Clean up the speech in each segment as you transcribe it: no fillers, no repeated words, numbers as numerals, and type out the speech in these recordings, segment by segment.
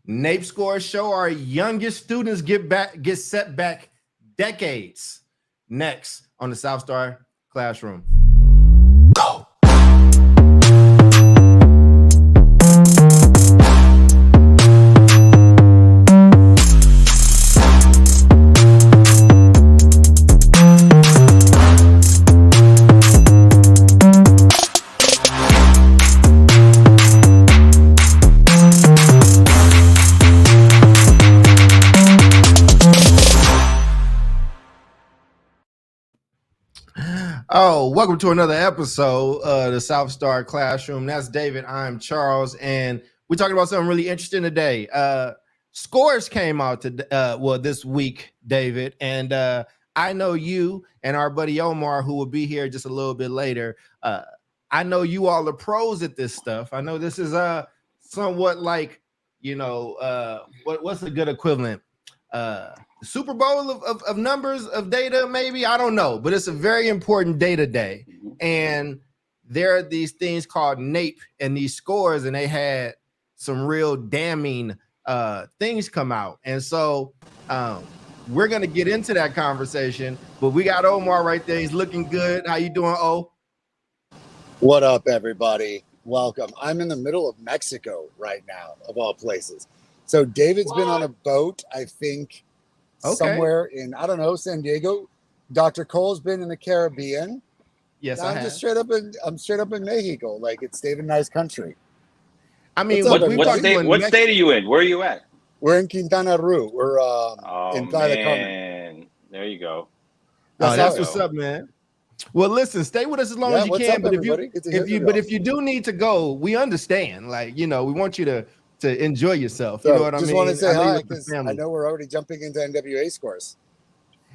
NAEP scores show our youngest students get set back decades. Next on the South Star Classroom. Go. Oh, welcome to another episode of the South Star Classroom. That's David. I'm Charles, and we're talking about something really interesting today. Scores came out this week, David, and I know you and our buddy Omar, who will be here just a little bit later. I know you all are pros at this stuff. I know this is somewhat like, what's a good equivalent? Super Bowl of numbers of data, maybe, I don't know, but it's a very important data day, and there are these things called NAEP and these scores, and they had some real damning things come out, and so we're gonna get into that conversation. But we got Omar right there. He's looking good. How you doing, O? What up, everybody? Welcome. I'm in the middle of Mexico right now, of all places. So David's been on a boat, I think. Okay. Somewhere in, I don't know, San Diego. Dr. Cole's been in the Caribbean. Yes, I'm straight up in Mexico. Like, it's David Nice country. I mean, what state are you in? Where are you at? We're in Quintana Roo. We're in Playa del Carmen. There you go. That's what's up, man. Well, listen, stay with us as long as you can. But if you do need to go, we understand. Like, we want you to enjoy yourself. So, you know what I mean? Just want to say hi, because I know we're already jumping into NWA scores.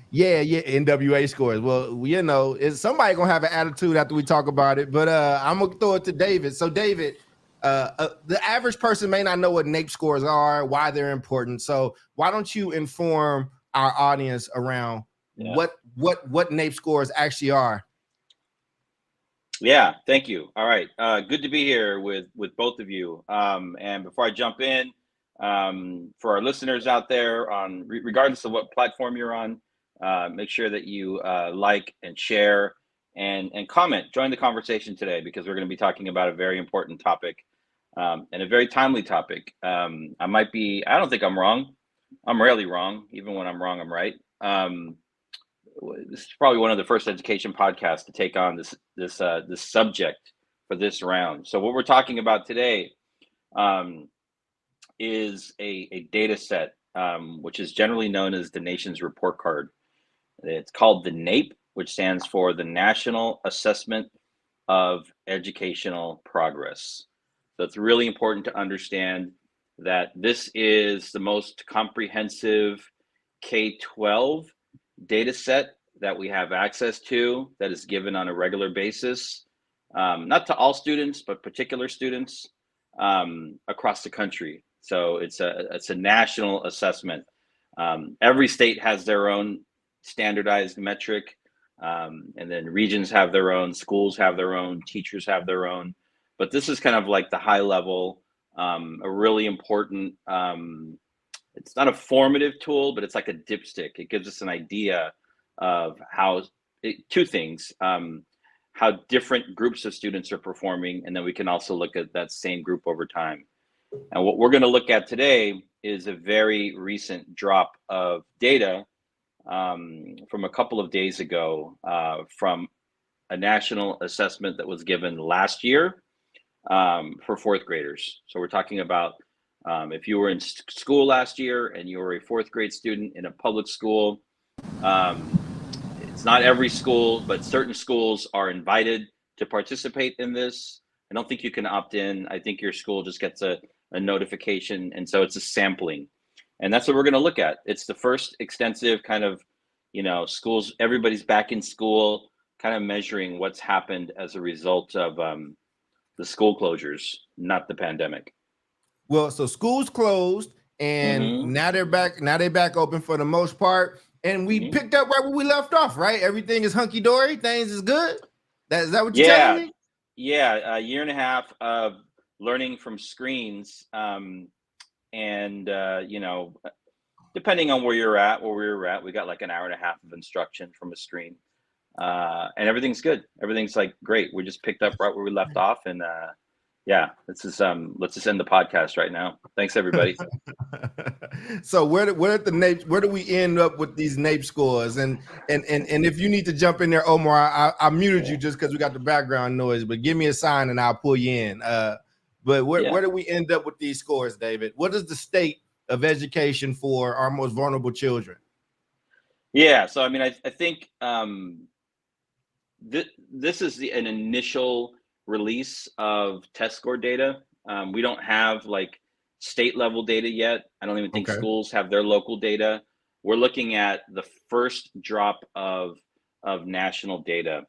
Yeah, NWA scores. Well, is somebody gonna have an attitude after we talk about it? But I'm gonna throw it to David. So, David, the average person may not know what NAEP scores are, why they're important. So, why don't you inform our audience around what NAEP scores actually are? Yeah, thank you. All right, good to be here with both of you. And before I jump in, for our listeners out there, regardless of what platform you're on, make sure that you like and share and comment. Join the conversation today, because we're going to be talking about a very important topic and a very timely topic. I don't think I'm wrong. I'm rarely wrong. Even when I'm wrong, I'm right. This is probably one of the first education podcasts to take on this subject for this round. So what we're talking about today is a data set, which is generally known as the nation's report card. It's called the NAEP, which stands for the National Assessment of Educational Progress. So it's really important to understand that this is the most comprehensive K-12 data set that we have access to, that is given on a regular basis, not to all students, but particular students across the country. So it's a national assessment. Every state has their own standardized metric, and then regions have their own, schools have their own, teachers have their own. But this is kind of like the high level, a really important, it's not a formative tool, but it's like a dipstick. It gives us an idea of two things, how different groups of students are performing, and then we can also look at that same group over time. And what we're going to look at today is a very recent drop of data from a couple of days ago from a national assessment that was given last year for fourth graders. So we're talking about if you were in school last year and you were a fourth grade student in a public school, it's not every school, but certain schools are invited to participate in this. I don't think you can opt in. I think your school just gets a notification. And so it's a sampling. And that's what we're going to look at. It's the first extensive kind of, schools, everybody's back in school, kind of measuring what's happened as a result of the school closures, not the pandemic. Well, so schools closed, and now they're back. Now they're back open for the most part. And we picked up right where we left off, right? Everything is hunky-dory. Things is good. Is that what you're telling me? Yeah, a year and a half of learning from screens and you know, depending on where we were at, we got like an hour and a half of instruction from a screen, and everything's good. Everything's like great. We just picked up right where we left off, and yeah, let's just end the podcast right now. Thanks, everybody. So where do we end up with these NAEP scores? And if you need to jump in there, Omar, I muted you just because we got the background noise, but give me a sign and I'll pull you in. But where do we end up with these scores, David? What is the state of education for our most vulnerable children? Yeah, so I mean, I think this is an initial release of test score data. We don't have like state level data yet. I don't even think schools have their local data. We're looking at the first drop of national data.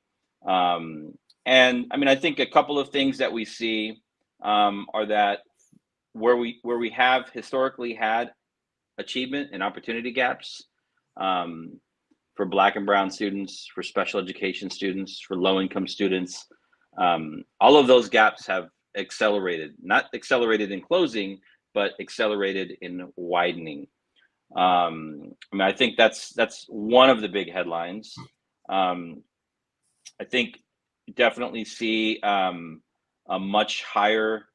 And I mean, I think a couple of things that we see are that where we have historically had achievement and opportunity gaps, for Black and Brown students, for special education students, for low-income students. All of those gaps have accelerated, not accelerated in closing, but accelerated in widening. I mean, I think that's one of the big headlines. I think definitely see a much higher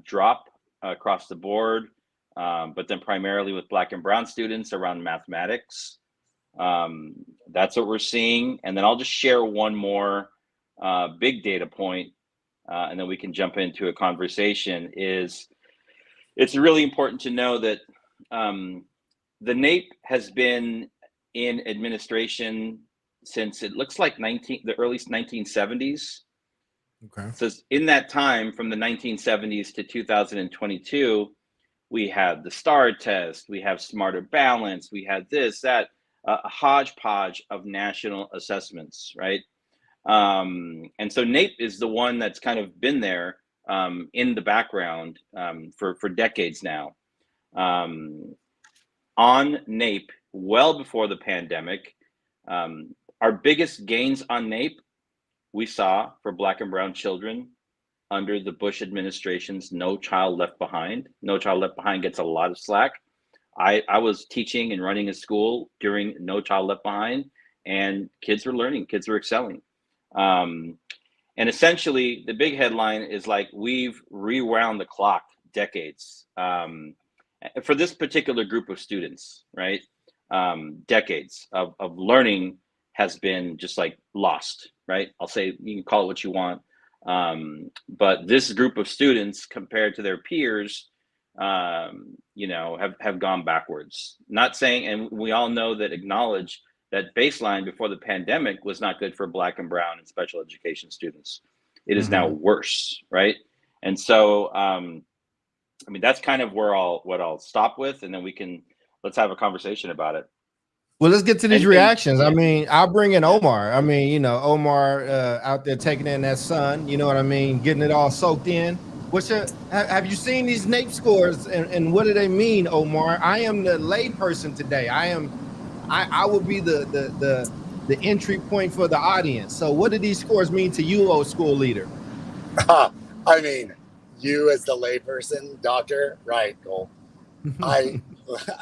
drop across the board, but then primarily with Black and Brown students around mathematics. That's what we're seeing. And then I'll just share one more big data point, and then we can jump into a conversation. It's really important to know that the NAEP has been in administration since it looks like the early 1970s. Okay. So in that time, from the 1970s to 2022, we had the STAR test, we have Smarter Balance, we had this, that, a hodgepodge of national assessments, right? And so NAEP is the one that's kind of been there in the background for decades now. On NAEP, well before the pandemic, our biggest gains on NAEP we saw for Black and Brown children under the Bush administration's No Child Left Behind. No Child Left Behind gets a lot of slack. I was teaching and running a school during No Child Left Behind, and kids were learning, kids were excelling. And essentially, the big headline is like, we've rewound the clock decades for this particular group of students, right? Decades of learning has been just like lost, right? I'll say, you can call it what you want. But this group of students compared to their peers, you know, have gone backwards. Not saying, and we all know that, acknowledge that baseline before the pandemic was not good for Black and Brown and special education students. It is now worse, right? And so, I mean, that's kind of what I'll stop with, and then let's have a conversation about it. Well, let's get to these reactions. I mean, I'll bring in Omar. I mean, you know, Omar out there taking in that sun, you know what I mean, getting it all soaked in. Have you seen these NAEP scores, and what do they mean, Omar? I am the layperson today. I will be the entry point for the audience. So what do these scores mean to you, old school leader? I mean, you as the layperson, doctor, right, Cole? I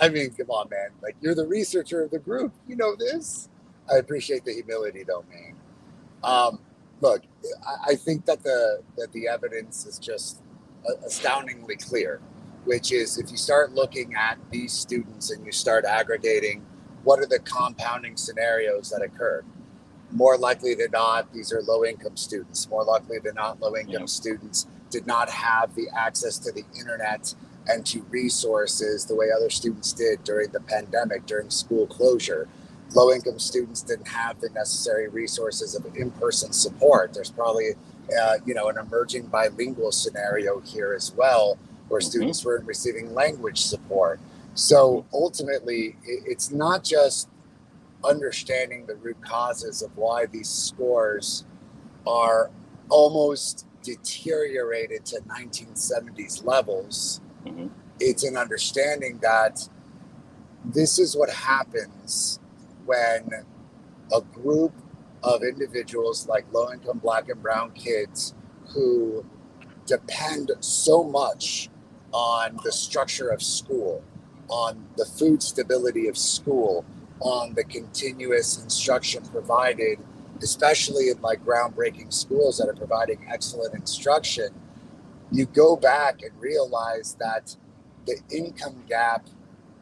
mean, come on, man. Like, you're the researcher of the group. You know this. I appreciate the humility, though, man. Look, I think that the evidence is just astoundingly clear, which is if you start looking at these students and you start aggregating, what are the compounding scenarios that occur? More likely than not, these are low-income students. More likely than not, low-income students did not have the access to the internet and to resources the way other students did during the pandemic, during school closure. Low-income students didn't have the necessary resources of in-person support. There's probably, you know, an emerging bilingual scenario here as well, where students weren't receiving language support. So ultimately, it's not just understanding the root causes of why these scores are almost deteriorated to 1970s levels. It's an understanding that this is what happens when a group of individuals like low-income Black and Brown kids who depend so much on the structure of school, on the food stability of school, on the continuous instruction provided, especially in like groundbreaking schools that are providing excellent instruction, you go back and realize that the income gap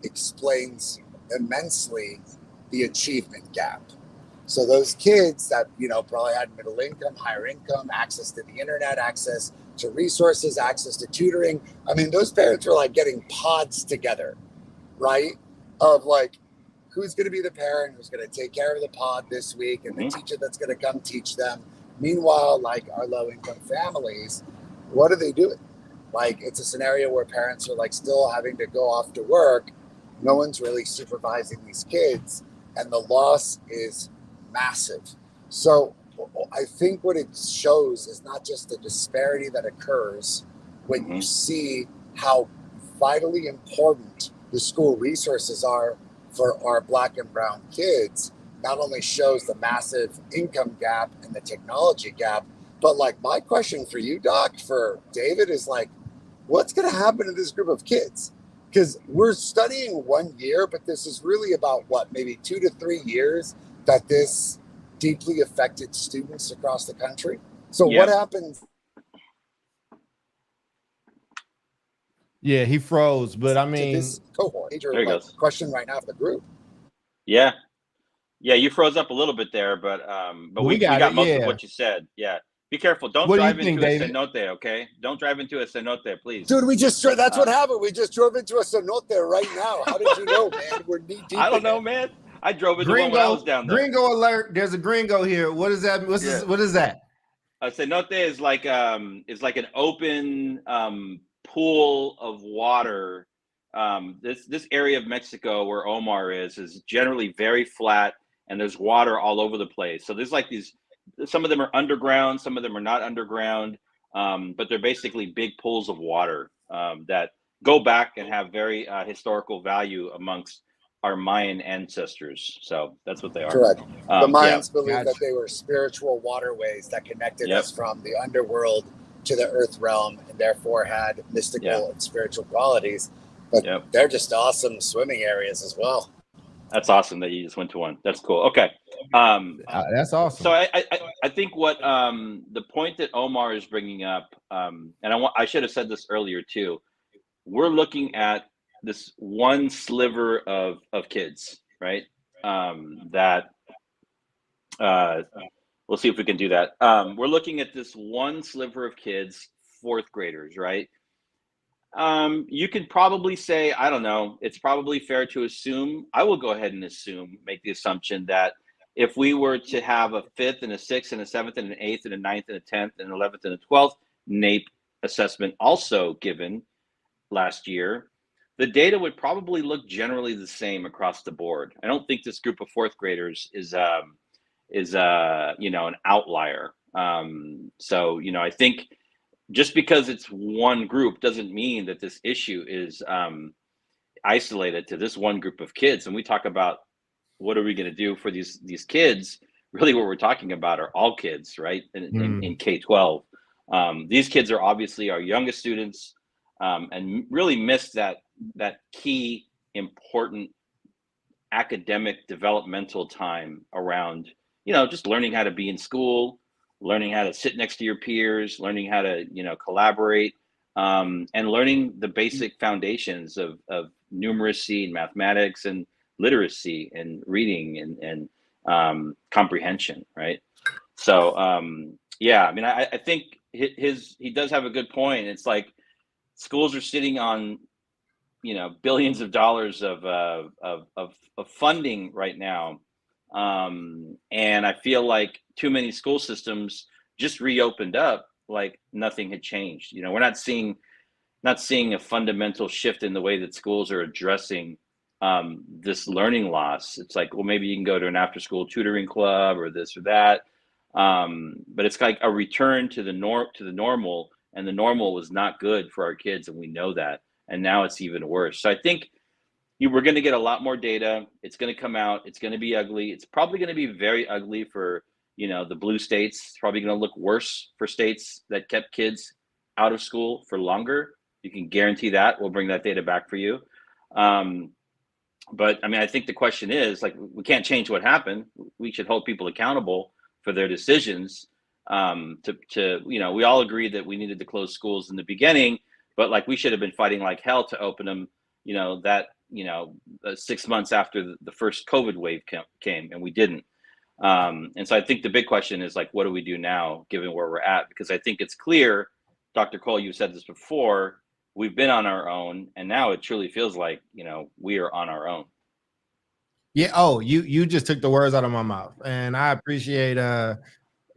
explains immensely the achievement gap. So those kids that, you know, probably had middle income, higher income, access to the internet, access to resources, access to tutoring. I mean, those parents were like getting pods together, right? Of like, who's going to be the parent who's going to take care of the pod this week and the teacher that's going to come teach them. Meanwhile, like our low income families, what are they doing? Like, it's a scenario where parents are like still having to go off to work. No one's really supervising these kids, and the loss is massive. So I think what it shows is not just the disparity that occurs when you see how vitally important the school resources are for our Black and brown kids. Not only shows the massive income gap and the technology gap, but like my question for you, Doc, for David is like, what's going to happen to this group of kids? Because we're studying 1 year, but this is really about what, maybe 2 to 3 years that this deeply affected students across the country. So what happens? Yeah, he froze, but I mean, to this cohort. Major there he goes. Question right now for the group. Yeah, you froze up a little bit there, but we got most of what you said. Yeah, be careful. Don't drive into a cenote, okay? Don't drive into a cenote, please. Dude, that's what happened. We just drove into a cenote right now. How did you know, man? We're knee deep. I don't know, man. I drove into one when I was down there. Gringo alert! There's a gringo here. What is that? What is that? A cenote is like an open pool of water. This area of Mexico where Omar is generally very flat, and there's water all over the place. So there's like these. Some of them are underground, some of them are not underground, but they're basically big pools of water that go back and have very historical value amongst our Mayan ancestors. So that's what they are. Correct. The Mayans believed that they were spiritual waterways that connected us from the underworld to the earth realm, and therefore had mystical and spiritual qualities. But they're just awesome swimming areas as well. That's awesome that you just went to one. That's cool. Okay. That's awesome. So I think what the point that Omar is bringing up, and I should have said this earlier too. We're looking at this one sliver of kids, right? That we'll see if we can do that. We're looking at this one sliver of kids, fourth graders, right? You can probably say, I don't know, it's probably fair to assume, I will go ahead and make the assumption that if we were to have a 5th and a 6th and a 7th and an 8th and a 9th and a 10th and an 11th and a 12th NAEP assessment also given last year, the data would probably look generally the same across the board. I don't think this group of fourth graders is an outlier. So, I think just because it's one group doesn't mean that this issue is isolated to this one group of kids. And we talk about what are we going to do for these kids? Really, what we're talking about are all kids, right? In K-12, these kids are obviously our youngest students, and really missed that key important academic developmental time around just learning how to be in school, learning how to sit next to your peers, learning how to collaborate, and learning the basic foundations of numeracy and mathematics and literacy and reading and comprehension, right? So I think he does have a good point. It's like schools are sitting on billions of dollars of funding right now, and I feel like too many school systems just reopened up like nothing had changed. We're not seeing a fundamental shift in the way that schools are addressing this learning loss. It's like, well, maybe you can go to an after-school tutoring club or this or that, but it's like a return to the normal, and the normal was not good for our kids, and we know that, and now it's even worse. So I think we're going to get a lot more data. It's going to come out. It's going to be ugly. It's probably going to be very ugly for the blue states. It's probably going to look worse for states that kept kids out of school for longer. You can guarantee that. We'll bring that data back for you. But I mean, I think the question is, like, we can't change what happened. We should hold people accountable for their decisions. We all agreed that we needed to close schools in the beginning, but like, we should have been fighting like hell to open them, 6 months after the first COVID wave came, and we didn't. And so I think the big question is, like, what do we do now, given where we're at? Because I think it's clear, Dr. Cole, you've said this before, we've been on our own, and now it truly feels like, we are on our own. Yeah. Oh, you just took the words out of my mouth, and I appreciate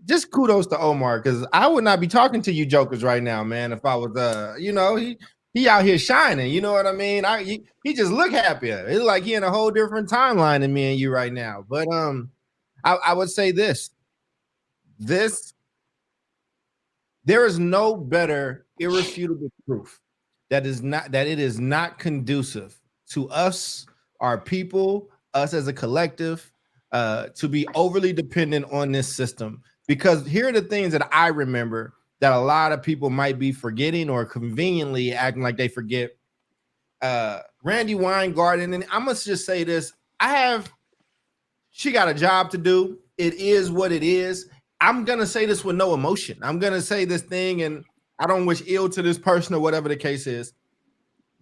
just kudos to Omar, because I would not be talking to you jokers right now, man, if I was he out here shining, you know what I mean? He just look happier. It's like he in a whole different timeline than me and you right now. But I would say this there is no better irrefutable proof that it is not conducive to us, our people, us as a collective, to be overly dependent on this system. Because here are the things that I remember that a lot of people might be forgetting or conveniently acting like they forget. Randy Weingarten, and I must just say this, she got a job to do. It is what it is. I'm going to say this with no emotion. I'm going to say this thing, and I don't wish ill to this person or whatever the case is.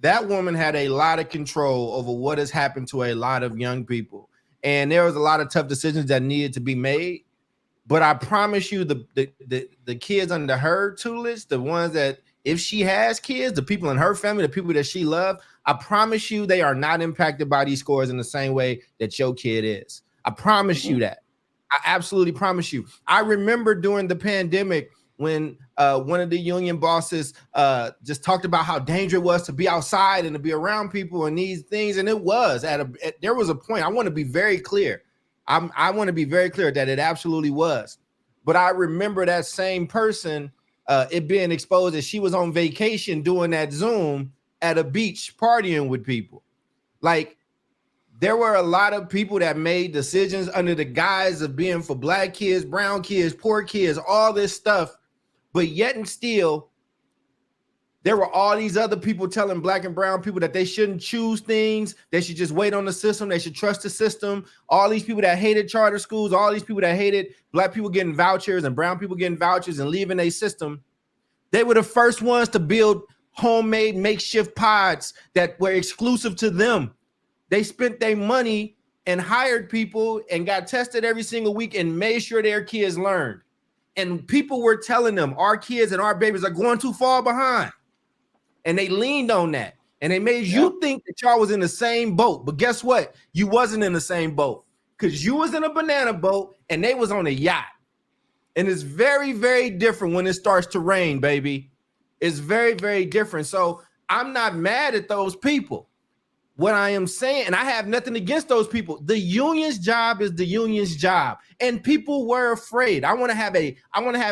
That woman had a lot of control over what has happened to a lot of young people. And there was a lot of tough decisions that needed to be made. But I promise you, the kids under her tutelage, the ones that, if she has kids, the people in her family, the people that she loves, I promise you they are not impacted by these scores in the same way that your kid is. I promise you that. I absolutely promise you. I remember during the pandemic when one of the union bosses just talked about how dangerous it was to be outside and to be around people and these things. And it was there was a point. I want to be very clear. I want to be very clear that it absolutely was. But I remember that same person, it being exposed that she was on vacation doing that Zoom at a beach partying with people. Like, there were a lot of people that made decisions under the guise of being for black kids, brown kids, poor kids, all this stuff. But yet and still, there were all these other people telling black and brown people that they shouldn't choose things. They should just wait on the system. They should trust the system. All these people that hated charter schools, all these people that hated black people getting vouchers and brown people getting vouchers and leaving a system. They were the first ones to build homemade makeshift pods that were exclusive to them. They spent their money and hired people and got tested every single week and made sure their kids learned. And people were telling them, our kids and our babies are going too far behind. And they leaned on that. And they made you think that y'all was in the same boat. But guess what? You wasn't in the same boat, because you was in a banana boat and they was on a yacht. And it's very, very different when it starts to rain, baby. It's very, very different. So I'm not mad at those people. What I am saying, and I have nothing against those people, the union's job is the union's job. And people were afraid. I want to have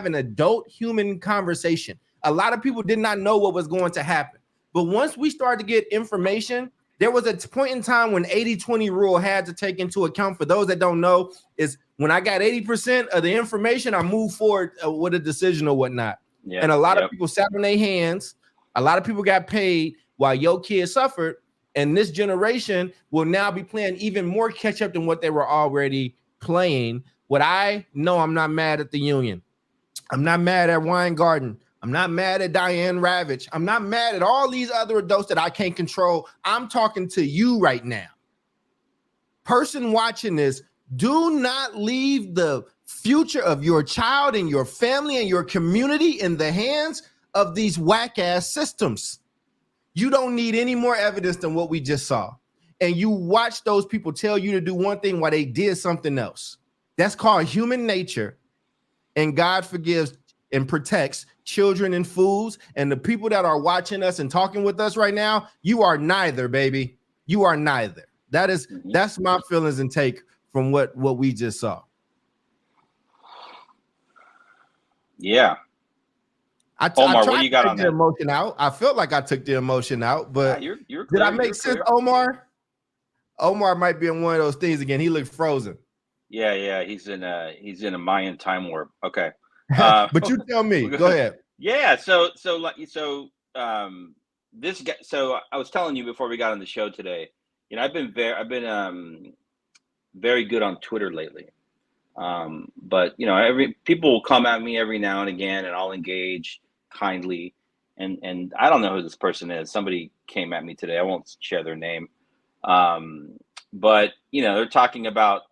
an adult human conversation. A lot of people did not know what was going to happen. But once we started to get information, there was a point in time when 80-20 rule had to take into account. For those that don't know, is when I got 80% of the information, I moved forward with a decision or whatnot. Yeah, and a lot of people sat on their hands. A lot of people got paid while your kids suffered. And this generation will now be playing even more catch up than what they were already playing. What I know, I'm not mad at the union. I'm not mad at Weingarten. I'm not mad at Diane Ravitch. I'm not mad at all these other adults that I can't control. I'm talking to you right now. Person watching this, do not leave the future of your child and your family and your community in the hands of these whack-ass systems. You don't need any more evidence than what we just saw. And you watch those people tell you to do one thing while they did something else. That's called human nature. And God forgives and protects children and fools. And the people that are watching us and talking with us right now, you are neither, baby. You are neither. That's my feelings and take from what we just saw. Yeah. Omar, what you got on that? Emotion out. I felt like I took the emotion out, but you're clear, did I make sense, Omar? Omar might be in one of those things again. He looked frozen. Yeah. He's in a Mayan time warp. Okay. But you tell me. Go ahead. Yeah. So this guy. So I was telling you before we got on the show today. I've been very good on Twitter lately. But people will come at me every now and again, and I'll engage kindly. And I don't know who this person is. Somebody came at me today. I won't share their name. But they're talking about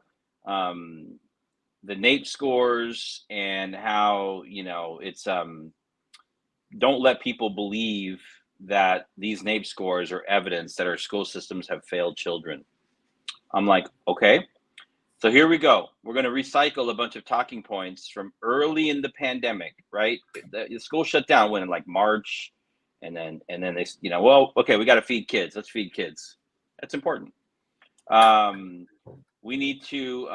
the NAEP scores and how it's don't let people believe that these NAEP scores are evidence that our school systems have failed children. I'm like, okay. So here we go. We're going to recycle a bunch of talking points from early in the pandemic, right? The school shut down when in like March, and then they, well, okay, we got to feed kids. Let's feed kids. That's important. We need to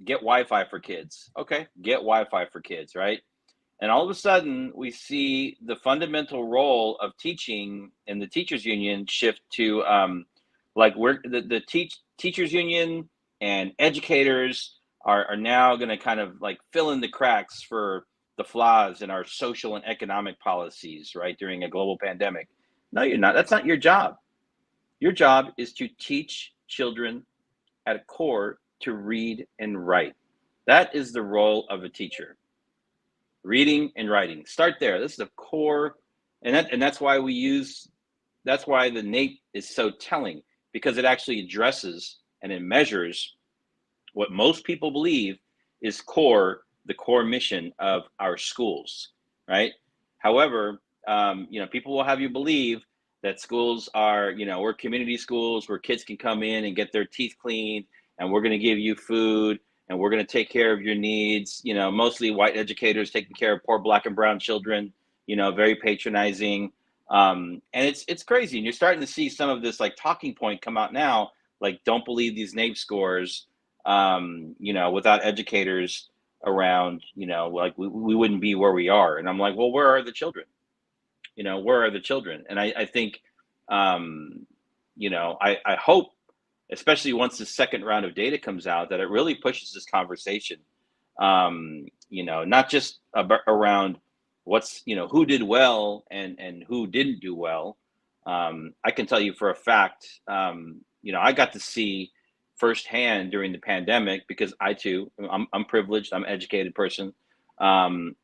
get Wi-Fi for kids. Okay, get Wi-Fi for kids, right? And all of a sudden, we see the fundamental role of teaching in the teachers union shift to the teachers union and educators are now going to kind of like fill in the cracks for the flaws in our social and economic policies, right, during a global pandemic. No, you're not. That's not your job. Your job is to teach children at a core to read and write. That is the role of a teacher. Reading and writing. Start there. This is the core, and that's why that's why the NAEP is so telling, because it actually addresses and it measures what most people believe is the core mission of our schools, right? However, people will have you believe that schools are, we're community schools where kids can come in and get their teeth cleaned, and we're going to give you food, and we're going to take care of your needs. Mostly white educators taking care of poor Black and brown children. Very patronizing, and it's crazy. And you're starting to see some of this like talking point come out now, like don't believe these NAEP scores. Without educators around, like we wouldn't be where we are. And I'm like, well, where are the children? Where are the children? And I think, I hope, especially once the second round of data comes out, that it really pushes this conversation, not just around what's, who did well and who didn't do well. I can tell you for a fact, I got to see firsthand during the pandemic, because I'm privileged, I'm an educated person. And,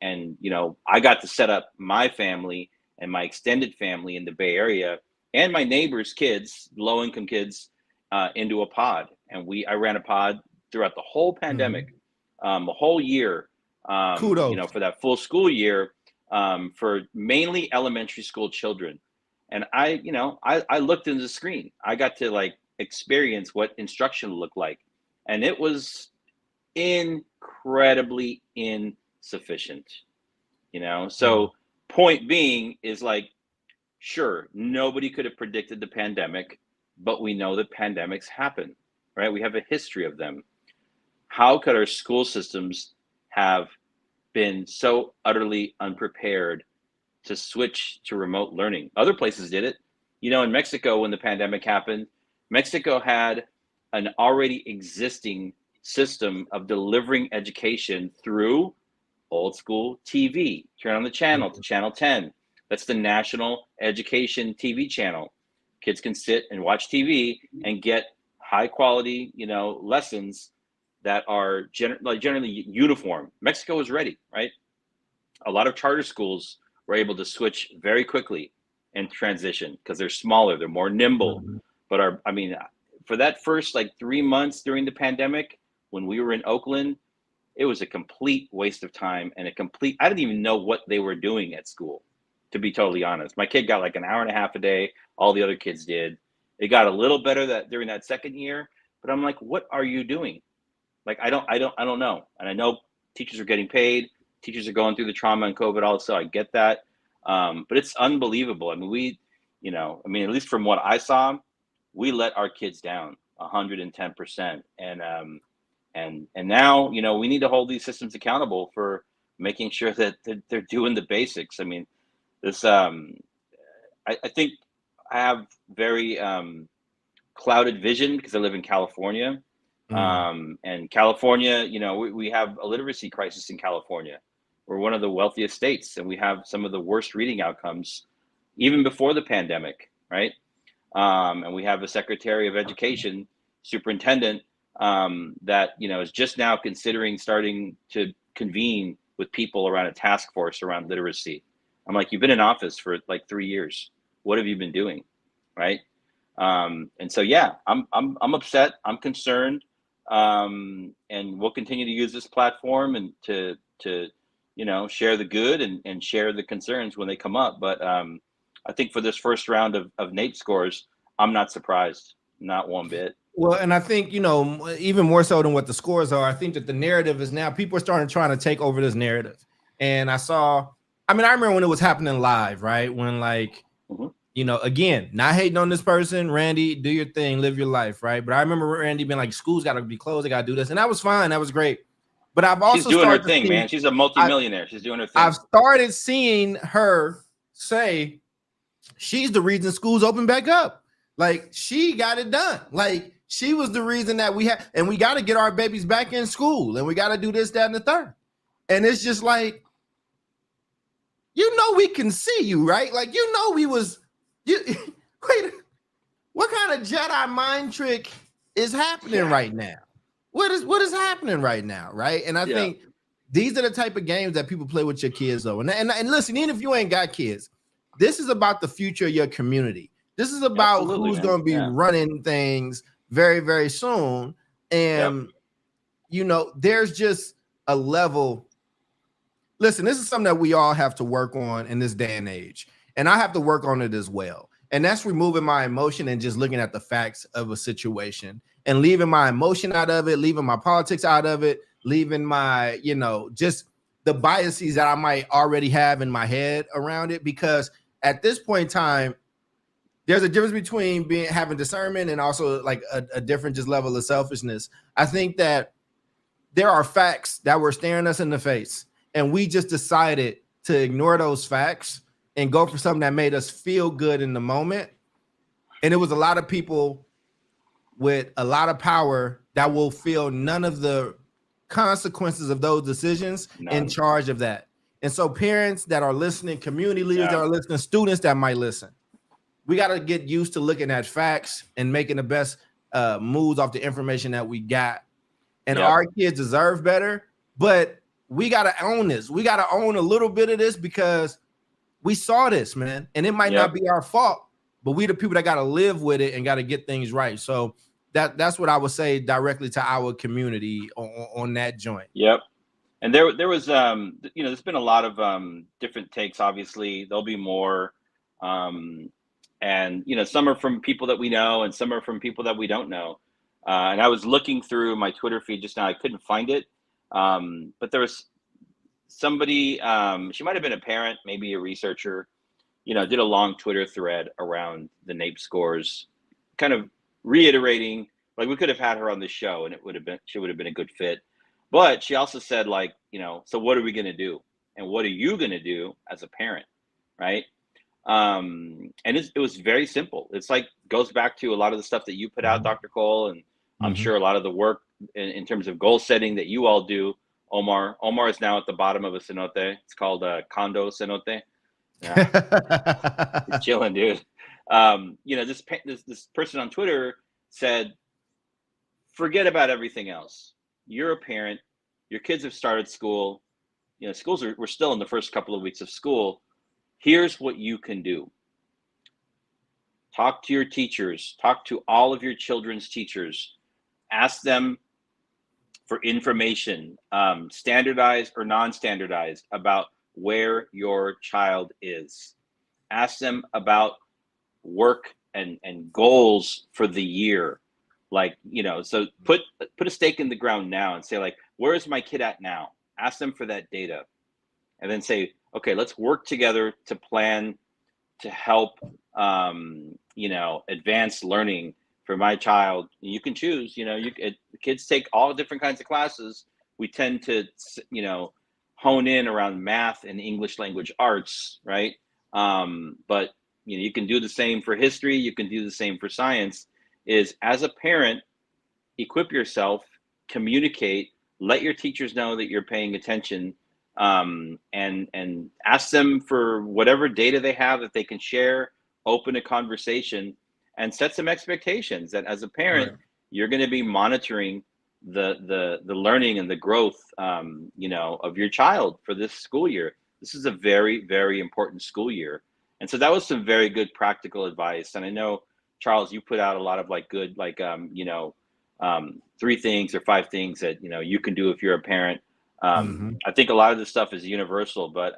I got to set up my family and my extended family in the Bay Area and my neighbors' kids, low-income kids, into a pod. And I ran a pod throughout the whole pandemic, the whole year, Kudos. for that full school year, for mainly elementary school children. And I looked into the screen. I got to like experience what instruction looked like, and it was incredibly insufficient. So point being is like, sure, nobody could have predicted the pandemic, but we know that pandemics happen, right? We have a history of them. How could our school systems have been so utterly unprepared to switch to remote learning? Other places did it. In Mexico, when the pandemic happened, Mexico had an already existing system of delivering education through old school TV. Turn on the channel to channel 10. That's the national education TV channel. Kids can sit and watch TV and get high quality, lessons that are generally uniform. Mexico was ready, right? A lot of charter schools were able to switch very quickly and transition because they're smaller, they're more nimble. But for that first like 3 months during the pandemic, when we were in Oakland, it was a complete waste of time and I didn't even know what they were doing at school, to be totally honest. My kid got like an hour and a half a day. All the other kids did. It got a little better during that second year, but I'm like, what are you doing? Like, I don't know. And I know teachers are getting paid. Teachers are going through the trauma and COVID also. I get that. But it's unbelievable. I mean, at least from what I saw, we let our kids down 110%. And now, we need to hold these systems accountable for making sure that they're doing the basics. I mean, this, I think I have very clouded vision because I live in California. And California, we have a literacy crisis in California. We're one of the wealthiest states, and we have some of the worst reading outcomes even before the pandemic, right? And we have a Secretary of Education, superintendent, that, you know, is just now considering starting to convene with people around a task force around literacy. I'm like, you've been in office for like 3 years. What have you been doing, right? And so, yeah, I'm upset. I'm concerned, and we'll continue to use this platform and to you know, share the good and share the concerns when they come up. But I think for this first round of NAEP scores, I'm not surprised, not one bit. Well, and I think, you know, even more so than what the scores are, I think that the narrative is now people are starting trying to take over this narrative. And I remember when it was happening live, right? When like, you know, again, not hating on this person, Randy, do your thing, live your life, right? But I remember Randy being like, school's got to be closed, they got to do this. And that was fine. That was great. But I've also she's doing her thing, man. She's a multimillionaire. She's doing her thing. I've started seeing her say she's the reason school's open back up. Like she got it done. Like she was the reason that we got to get our babies back in school and we got to do this, that, and the third. And it's just like, you know, we can see you, right? Like, you know, wait, what kind of Jedi mind trick is happening right now? What is happening right now, right? And I think these are the type of games that people play with your kids, though. And listen, even if you ain't got kids, this is about the future of your community. This is about who's going to be running things very, very soon. And, you know, there's just a level. Listen, this is something that we all have to work on in this day and age. And I have to work on it as well. And that's removing my emotion and just looking at the facts of a situation and leaving my emotion out of it, leaving my politics out of it, leaving my, you know, just the biases that I might already have in my head around it. Because at this point in time, there's a difference between having discernment and also like a different just level of selfishness. I think that there are facts that were staring us in the face, and we just decided to ignore those facts and go for something that made us feel good in the moment. And it was a lot of people with a lot of power that will feel none of the consequences of those decisions in charge of that. And so parents that are listening, community leaders that are listening, students that might listen, we got to get used to looking at facts and making the best moves off the information that we got. And our kids deserve better, but we got to own this. We got to own a little bit of this because we saw this, man. And it might not be our fault, but we the people that got to live with it and got to get things right. So that's what I would say directly to our community on that joint. Yep. And there was, you know, there's been a lot of different takes. Obviously, there'll be more. And, you know, some are from people that we know and some are from people that we don't know. And I was looking through my Twitter feed just now. I couldn't find it. But there was somebody, she might have been a parent, maybe a researcher, you know, did a long Twitter thread around the NAEP scores, kind of reiterating, like we could have had her on the show and she would have been a good fit. But she also said, like, you know, so what are we going to do? And what are you going to do as a parent? Right. And it was very simple. It's like goes back to a lot of the stuff that you put out, Dr. Cole, and I'm sure a lot of the work in terms of goal setting that you all do. Omar is now at the bottom of a cenote. It's called a condo cenote. Yeah. He's chilling, dude. You know, this person on Twitter said, forget about everything else. You're a parent. Your kids have started school. You know, we're still in the first couple of weeks of school. Here's what you can do. Talk to your teachers. Talk to all of your children's teachers. Ask them for information, standardized or non-standardized, about where your child is. Ask them about work and goals for the year. Like, you know, so put a stake in the ground now and say, like, where is my kid at now? Ask them for that data. And then say, okay, let's work together to plan to help, you know, advance learning for my child. You can choose, you know, kids take all different kinds of classes. We tend to, you know, hone in around math and English language arts, right? But, you know, you can do the same for history. You can do the same for science. Is as a parent, equip yourself, communicate, let your teachers know that you're paying attention, and ask them for whatever data they have that they can share, open a conversation, and set some expectations that as a parent, Right. you're going to be monitoring the learning and the growth, of your child for this school year. This is a very, very important school year. And so that was some very good practical advice. And I know, Charles, you put out a lot of good, 3 things or 5 things that, you can do if you're a parent. Mhm. I think a lot of this stuff is universal, but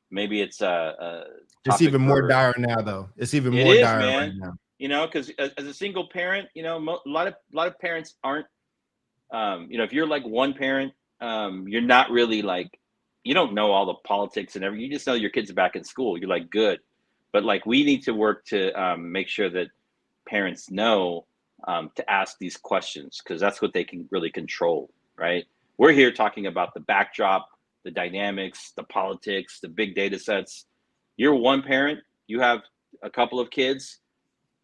maybe it's a It's topic even more for. dire now, though. It's even It more is, dire right man. now. Because as a single parent, a lot of parents aren't. If you're like one parent, you're not really you don't know all the politics and everything. You just know your kids are back in school. You're like, good. But we need to work to make sure that parents know to ask these questions, because that's what they can really control, right? We're here talking about the backdrop, the dynamics, the politics, the big data sets. You're one parent, you have a couple of kids.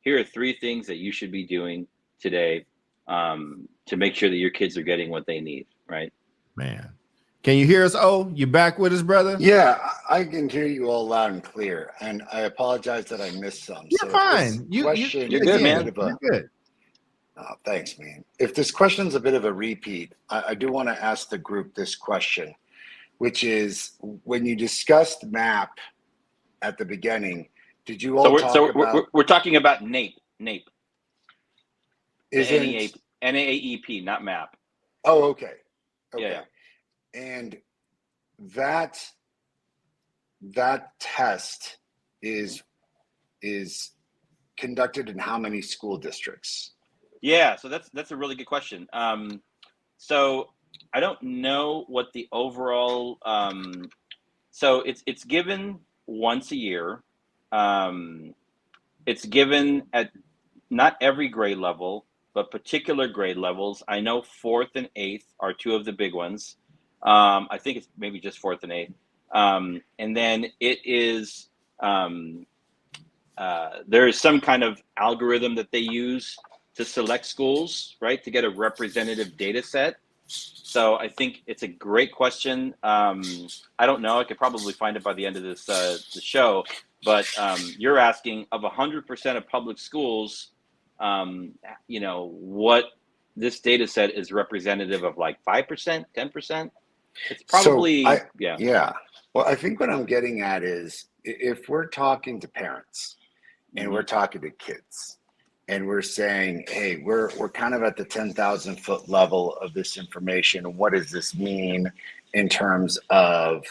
Here are 3 things that you should be doing today to make sure that your kids are getting what they need, right? Man. Can you hear us? Oh, you back with us, brother? Yeah, I can hear you all loud and clear, and I apologize that I missed some. You're So if this fine. You question You're is good, a bit again, man. of a you're good. thanks, man. If this question's a bit of a repeat, I do want to ask the group this question, which is, when you discussed MAP at the beginning, did you So all we're talk so we're, about? we're talking about NAEP, the Isn't NAEP, not MAP. Oh, okay, Yeah. okay, and that that test is conducted in how many school districts? Yeah, so that's a really good question. So I don't know what the overall. So it's given once a year. Um, it's given at not every grade level, but particular grade levels. I know fourth and eighth are 2 of the big ones. I think it's maybe just fourth and eighth. And then it is there is some kind of algorithm that they use to select schools, right, to get a representative data set. So I think it's a great question. I don't know. I could probably find it by the end of this the show. But you're asking, of 100% of public schools, what this data set is representative of, 5%, 10%. It's So probably, yeah. yeah. Well, I think what I'm getting at is, if we're talking to parents and we're talking to kids and we're saying, hey, we're kind of at the 10,000 foot level of this information. What does this mean in terms of,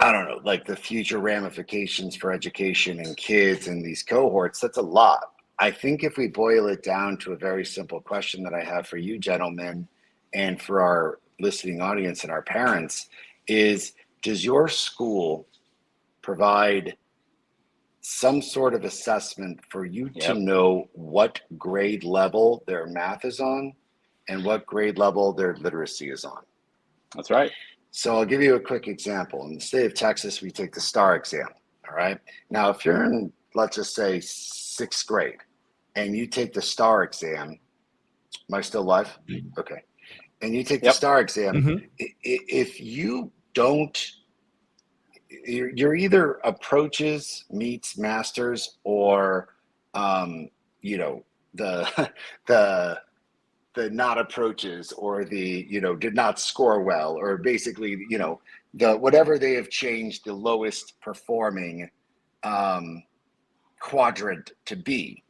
I don't know, the future ramifications for education and kids and these cohorts? That's a lot. I think if we boil it down to a very simple question that I have for you gentlemen and for our listening audience and our parents is, does your school provide some sort of assessment for you to Yep. know what grade level their math is on and what grade level their literacy is on? That's right. So I'll give you a quick example. In the state of Texas, we take the STAR exam. All right. Now, if you're in, let's just say, 6th grade and you take the STAR exam, am I still live? Okay. And you take the Yep. STAR exam, Mhm. if you don't, you're either approaches meets masters, or the the the not approaches, or the did not score well, or basically the whatever they have changed the lowest performing quadrant to be.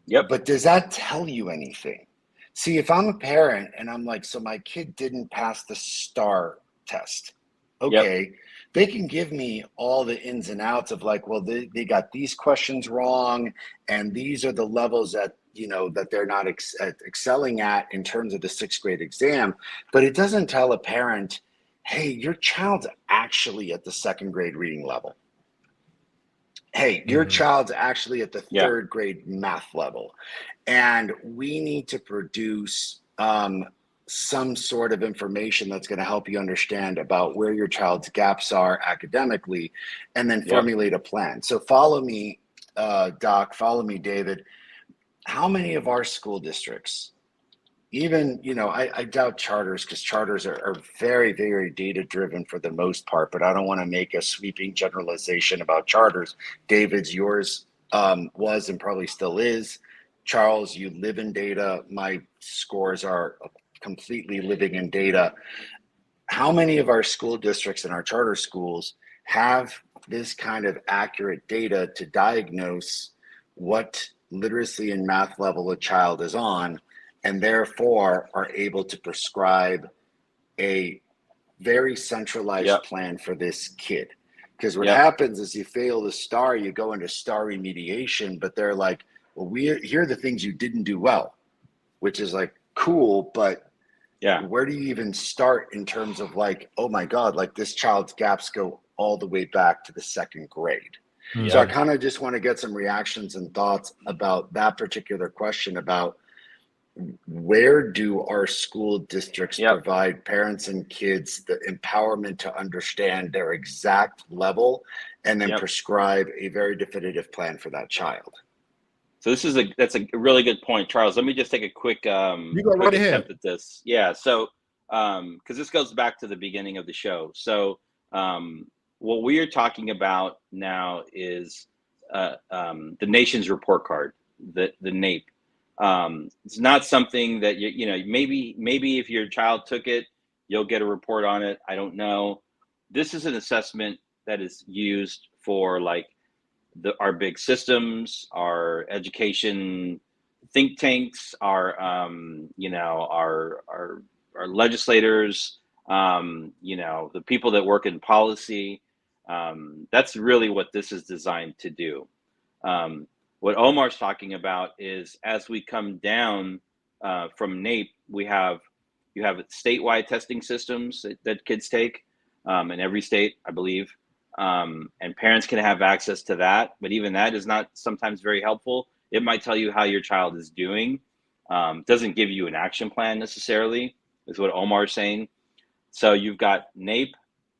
Yep. But does that tell you anything? See, if I'm a parent and I'm like, so my kid didn't pass the STAR test, Yep. okay, they can give me all the ins and outs of well, they got these questions wrong, and these are the levels that that they're not excelling at in terms of the 6th grade exam. But it doesn't tell a parent, hey, your child's actually at the 2nd grade reading level. Hey, your Mhm. child's actually at the Yeah. 3rd grade math level. And we need to produce some sort of information that's going to help you understand about where your child's gaps are academically, and then Yep. formulate a plan. So follow me, Doc, follow me, David. How many of our school districts, even, I doubt charters, because charters are very, very data driven for the most part, but I don't want to make a sweeping generalization about charters. David's, yours was and probably still is. Charles, you live in data. My scores are completely living in data. How many of our school districts and our charter schools have this kind of accurate data to diagnose what literacy and math level a child is on, and therefore are able to prescribe a very centralized plan for this kid? Because what happens is you fail the STAR, you go into STAR remediation, but they're like, well, here are the things you didn't do well, which is like cool, but where do you even start in terms of like, oh my God, like this child's gaps go all the way back to the second grade. So I kind of just want to get some reactions and thoughts about that particular question about where do our school districts provide parents and kids the empowerment to understand their exact level and then prescribe a very definitive plan for that child. So that's a really good point, Charles. Let me just take a quick quick attempt at this. Yeah. So because this goes back to the beginning of the show. So what we are talking about now is the nation's report card, the NAEP. It's not something that maybe if your child took it, you'll get a report on it. I don't know. This is an assessment that is used for like our big systems, our education think tanks, our legislators, the people that work in policy. That's really what this is designed to do. What Omar's talking about is as we come down from NAEP, you have statewide testing systems that kids take in every state, I believe. And parents can have access to that, but even that is not sometimes very helpful. It might tell you how your child is doing. Doesn't give you an action plan necessarily, is what Omar's saying. So you've got NAEP,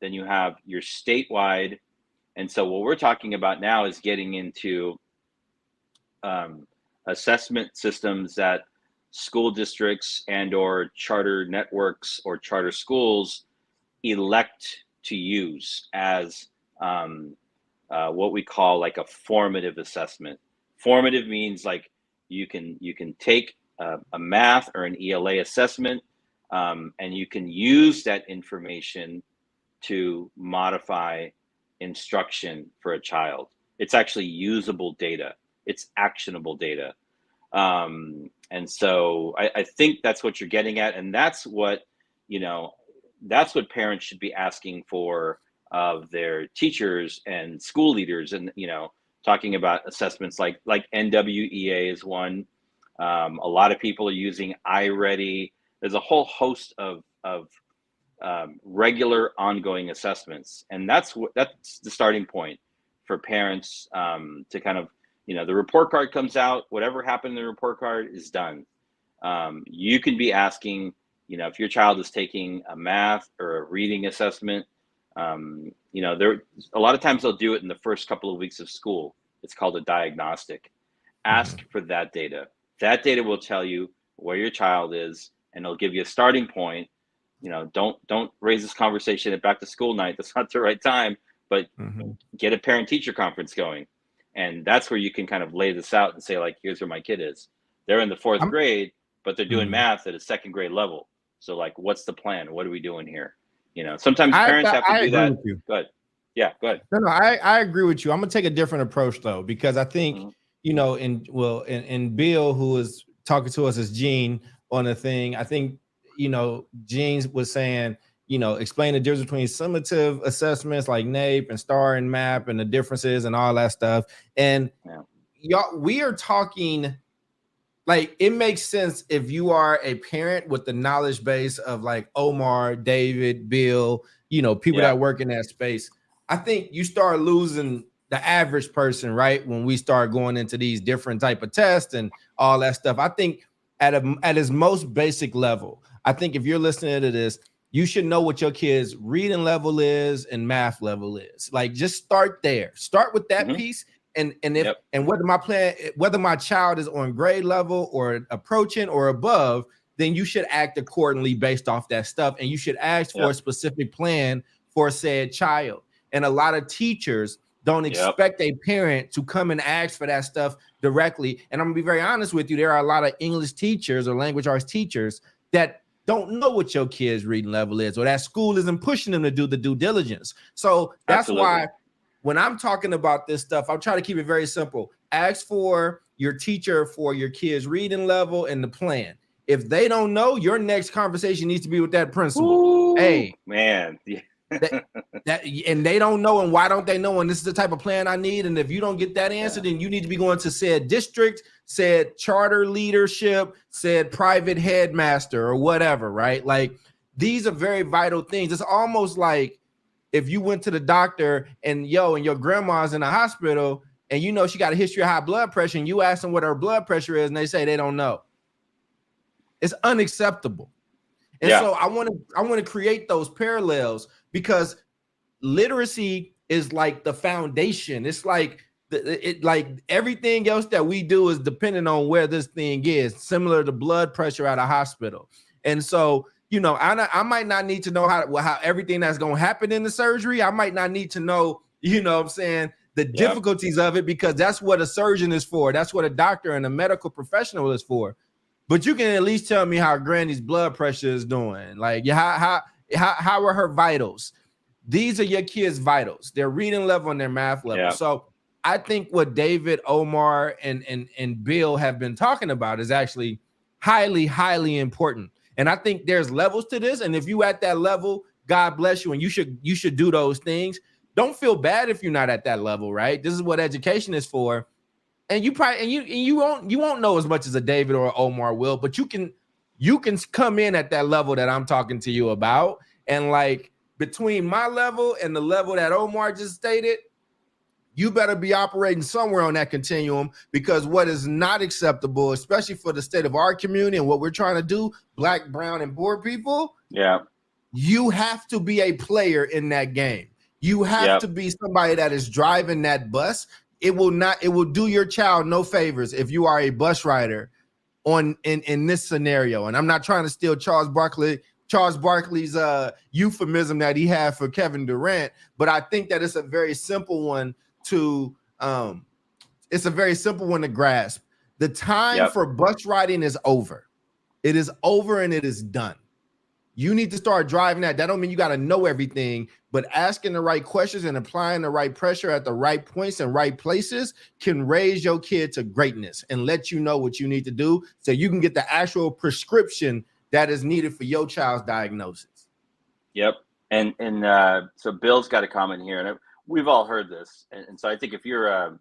then you have your statewide. And so what we're talking about now is getting into assessment systems that school districts and or charter networks or charter schools elect to use as what we call like a formative assessment. Formative means like you can take a math or an ELA assessment, and you can use that information to modify instruction for a child. It's actually usable data. It's actionable data. And so I think that's what you're getting at. And that's what parents should be asking for of their teachers and school leaders, and talking about assessments like NWEA is one. A lot of people are using iReady. There's a whole host of regular ongoing assessments, and that's the starting point for parents to kind of the report card comes out. Whatever happened in the report card is done. You can be asking if your child is taking a math or a reading assessment. There a lot of times they'll do it in the first couple of weeks of school. It's called a diagnostic. Ask for that data. That data will tell you where your child is, and it'll give you a starting point. Don't raise this conversation at back to school night. That's not the right time, but get a parent teacher conference going. And that's where you can kind of lay this out and say, like, here's where my kid is. They're in the fourth grade, but they're doing math at a second grade level. So like, what's the plan? What are we doing here? Sometimes parents have to do that. Go ahead. Yeah, go ahead. No, I agree with you. I'm gonna take a different approach though, because I think, in Bill, who was talking to us as Gene on the thing, I think, Gene was saying, explain the difference between summative assessments like NAEP and STAR and MAP and the differences and all that stuff. And we are talking, like, it makes sense if you are a parent with the knowledge base of like Omar, David, Bill, people that work in that space. I think you start losing the average person, right? When we start going into these different type of tests and all that stuff. I think at its most basic level, I think if you're listening to this, you should know what your kid's reading level is and math level is. Like, just start there. Start with that piece. And whether my child is on grade level or approaching or above, then you should act accordingly based off that stuff. And you should ask for a specific plan for said child. And a lot of teachers don't expect a parent to come and ask for that stuff directly. And I'm gonna be very honest with you, there are a lot of English teachers or language arts teachers that don't know what your kid's reading level is, or that school isn't pushing them to do the due diligence. So that's why when I'm talking about this stuff, I'm trying to keep it very simple. Ask for your teacher for your kid's reading level and the plan. If they don't know, your next conversation needs to be with that principal. Ooh, hey, man. and they don't know, and why don't they know? And this is the type of plan I need. And if you don't get that answer, then you need to be going to said district, said charter leadership, said private headmaster or whatever, right? Like, these are very vital things. It's almost like if you went to the doctor and your grandma's in the hospital and you know she got a history of high blood pressure, and you ask them what her blood pressure is and they say they don't know. It's unacceptable. And so I want to create those parallels, because literacy is like the foundation. It's like like everything else that we do is dependent on where this thing is, similar to blood pressure at a hospital. And so, I might not need to know how everything that's going to happen in the surgery. I might not need to know, what I'm saying, the difficulties of it, because that's what a surgeon is for. That's what a doctor and a medical professional is for. But you can at least tell me how Granny's blood pressure is doing. Like, how are her vitals? These are your kids' vitals, their reading level and their math level. So I think what David, Omar, and Bill have been talking about is actually highly, highly important. And I think there's levels to this. And if you at that level, God bless you, and you should do those things. Don't feel bad if you're not at that level, right? This is what education is for. And you probably you won't know as much as a David or Omar will, but you can come in at that level that I'm talking to you about. And like, between my level and the level that Omar just stated, you better be operating somewhere on that continuum, because what is not acceptable, especially for the state of our community and what we're trying to do, Black, brown, and poor people, you have to be a player in that game. You have to be somebody that is driving that bus. It will do your child no favors if you are a bus rider in this scenario. And I'm not trying to steal Charles Barkley's euphemism that he had for Kevin Durant, but I think that it's a very simple one to grasp. The time for bus riding is over. It is over and it is done. You need to start driving that. That don't mean you got to know everything, but asking the right questions and applying the right pressure at the right points and right places can raise your kid to greatness and let you know what you need to do so you can get the actual prescription that is needed for your child's diagnosis. And so Bill's got a comment here, and we've all heard this. And so I think if you're a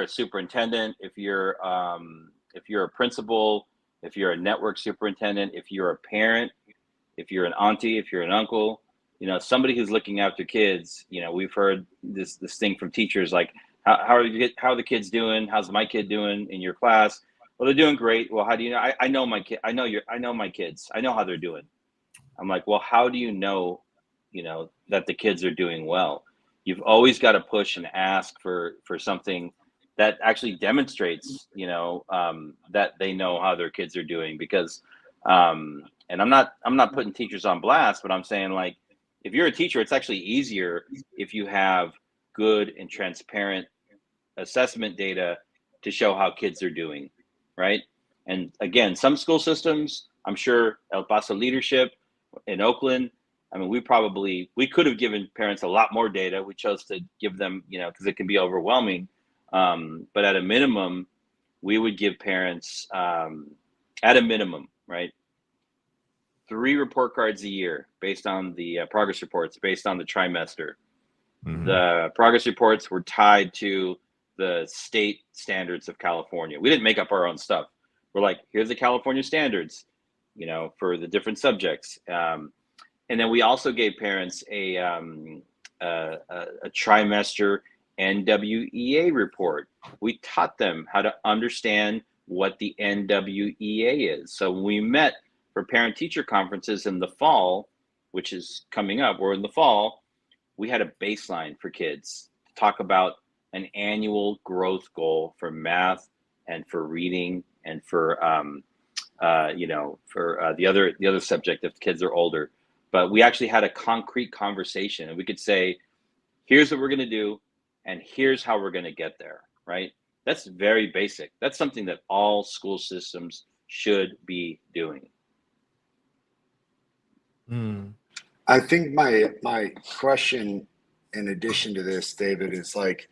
superintendent, if you're a principal, if you're a network superintendent, if you're a parent, if you're an auntie, if you're an uncle, somebody who's looking after kids, we've heard this thing from teachers, like, how are the kids doing? How's my kid doing in your class? Well, they're doing great. Well, how do you know? I know my kid. I know my kids. I know how they're doing. I'm like, well, how do you know, that the kids are doing well? You've always got to push and ask for something that actually demonstrates, that they know how their kids are doing. Because, and I'm not putting teachers on blast, but I'm saying, like, if you're a teacher, it's actually easier if you have good and transparent assessment data to show how kids are doing, right? And again, some school systems, I'm sure El Paso leadership in Oakland, I mean, we could have given parents a lot more data. We chose to give them, because it can be overwhelming. But at a minimum, we would give parents, at a minimum, right, 3 report cards a year based on the progress reports, based on the trimester. Mm-hmm. The progress reports were tied to the state standards of California. We didn't make up our own stuff. We're like, here's the California standards, for the different subjects. And then we also gave parents a trimester NWEA report. We taught them how to understand what the NWEA is. So when we met for parent-teacher conferences in the fall, which is coming up, we're in the fall, we had a baseline for kids to talk about an annual growth goal for math and for reading and for for the other subject if kids are older. But we actually had a concrete conversation, and we could say, here's what we're going to do, and here's how we're going to get there, right? That's very basic. That's something that all school systems should be doing. I think my question, in addition to this, David, is like,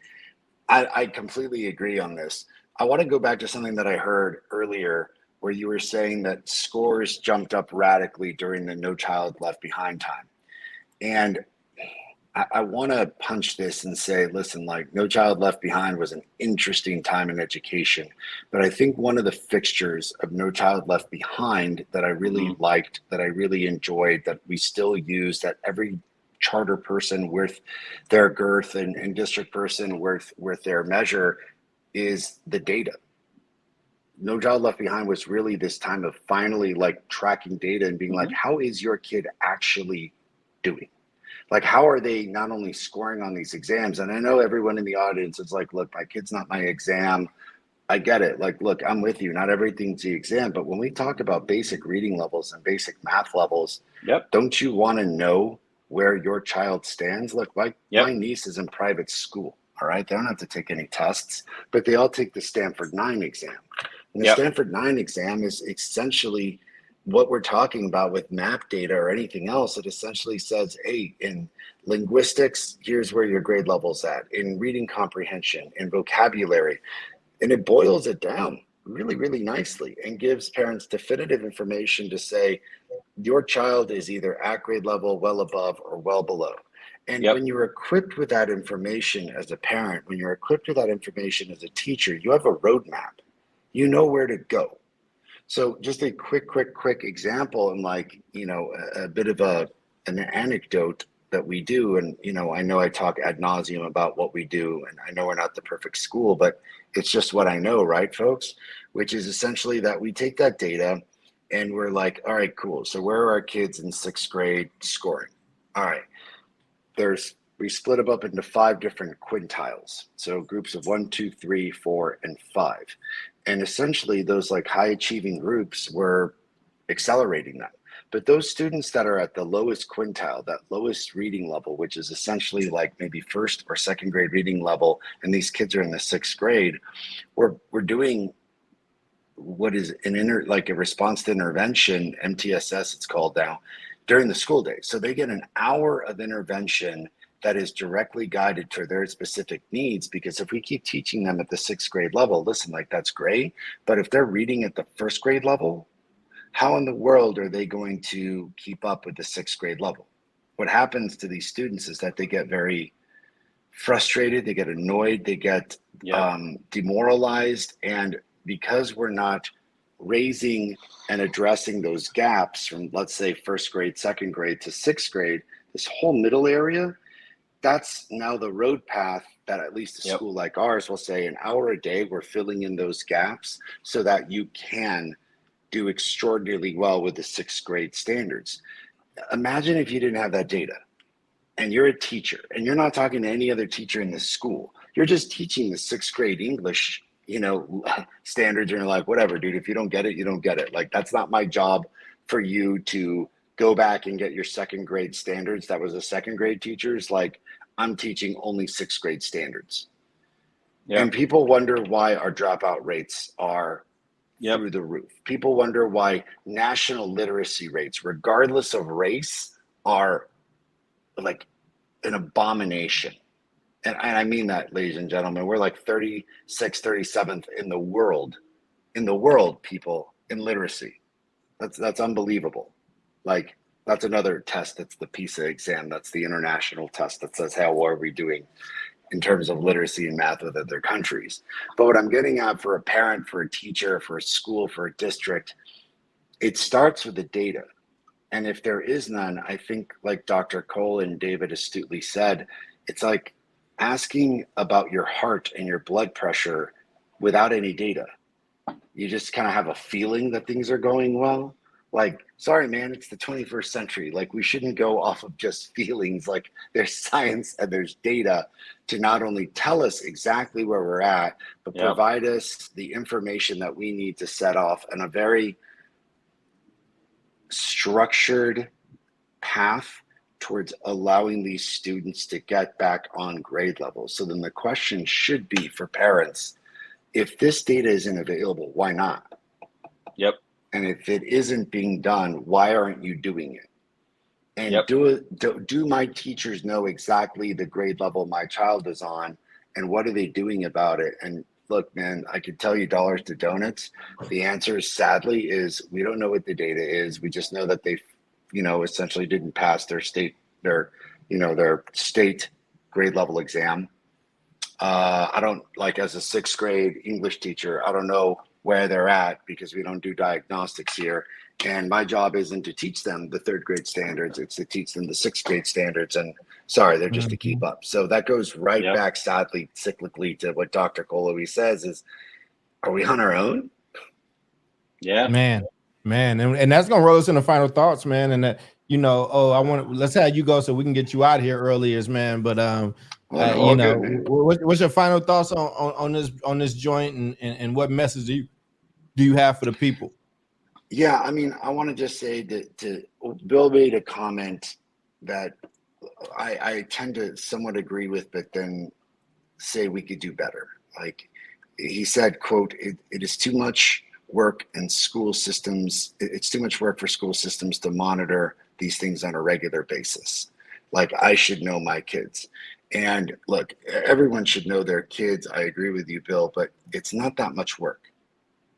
I completely agree on this. I want to go back to something that I heard earlier where you were saying that scores jumped up radically during the No Child Left Behind time. And I want to punch this and say, listen, like No Child Left Behind was an interesting time in education. But I think one of the fixtures of No Child Left Behind that I really liked, that I really enjoyed, that we still use, that every charter person worth their girth and district person worth their measure is the data. No Child Left Behind was really this time of finally like tracking data and being like, how is your kid actually doing? Like, how are they not only scoring on these exams? And I know everyone in the audience is like, look, my kid's not my exam. I get it. Like, look, I'm with you. Not everything's the exam. But when we talk about basic reading levels and basic math levels, don't you want to know where your child stands? Look, my niece is in private school. All right. They don't have to take any tests, but they all take the Stanford 9 exam. And the Stanford 9 exam is essentially what we're talking about with map data or anything else. It essentially says, hey, in linguistics, here's where your grade level's at, in reading comprehension, in vocabulary. And it boils it down really, really nicely and gives parents definitive information to say, your child is either at grade level, well above, or well below. And when you're equipped with that information as a parent, when you're equipped with that information as a teacher, you have a roadmap. You know where to go. So just a quick example, and like, a bit of an anecdote that we do. And, I know I talk ad nauseum about what we do, and I know we're not the perfect school, but it's just what I know, right, folks? Which is essentially that we take that data and we're like, all right, cool. So where are our kids in 6th grade scoring? All right. We split them up into 5 different quintiles. So groups of 1, 2, 3, 4, and 5. And essentially those like high achieving groups were accelerating them. But those students that are at the lowest quintile, that lowest reading level, which is essentially like maybe 1st or 2nd grade reading level, and these kids are in the 6th grade, we're doing what is a response to intervention, MTSS it's called now, during the school day. So they get an hour of intervention that is directly guided to their specific needs. Because if we keep teaching them at the 6th grade level, listen, like that's great. But if they're reading at the 1st grade level, how in the world are they going to keep up with the 6th grade level? What happens to these students is that they get very frustrated, they get annoyed, they get demoralized. And because we're not raising and addressing those gaps from, let's say, 1st grade, 2nd grade to 6th grade, this whole middle area, that's now the road path that at least a school like ours will say an hour a day, we're filling in those gaps so that you can do extraordinarily well with the 6th grade standards. Imagine if you didn't have that data and you're a teacher and you're not talking to any other teacher in the school. You're just teaching the 6th grade English, standards, and you're like, whatever, dude, if you don't get it, you don't get it. Like, that's not my job for you to go back and get your 2nd grade standards. That was a 2nd grade teacher's. Like, I'm teaching only 6th grade standards. And people wonder why our dropout rates are through the roof. People wonder why national literacy rates, regardless of race, are like an abomination. And I mean that, ladies and gentlemen. We're like 36th, 37th in the world, people, in literacy. That's unbelievable. Like, that's another test. That's the PISA exam. That's the international test that says how are we doing in terms of literacy and math with other countries. But what I'm getting at, for a parent, for a teacher, for a school, for a district, it starts with the data. And if there is none, I think, like Dr. Cole and David astutely said, it's like asking about your heart and your blood pressure without any data. You just kind of have a feeling that things are going well. Like, sorry, man, it's the 21st century. Like, we shouldn't go off of just feelings. Like, there's science and there's data to not only tell us exactly where we're at, but provide us the information that we need to set off on a very structured path towards allowing these students to get back on grade level. So then the question should be for parents, if this data isn't available, why not? Yep. And if it isn't being done, why aren't you doing it? And Yep. do my teachers know exactly the grade level my child is on, and what are they doing about it? And look, man, I could tell you dollars to donuts. The answer, sadly, is we don't know what the data is. We just know that they, essentially didn't pass their state grade level exam. I don't, like, as a sixth grade English teacher, I don't know where they're at because we don't do diagnostics here. And my job isn't to teach them the third grade standards, it's to teach them the sixth grade standards. And sorry, they're just to keep up. So that goes right back, sadly, cyclically, to what Dr. Cole always says is, are we on our own? Yeah, man. And that's going to roll us into final thoughts, man. And that, let's have you go so we can get you out of here earlier, man. But, what's your final thoughts on this joint, and what message do you have for the people? Yeah, I mean, I want to just say that to Bill made a comment that I tend to somewhat agree with, but then say we could do better. Like he said, quote, it is too much work in school systems. It's too much work for school systems to monitor these things on a regular basis. Like, I should know my kids. And look, everyone should know their kids. I agree with you, Bill, but it's not that much work.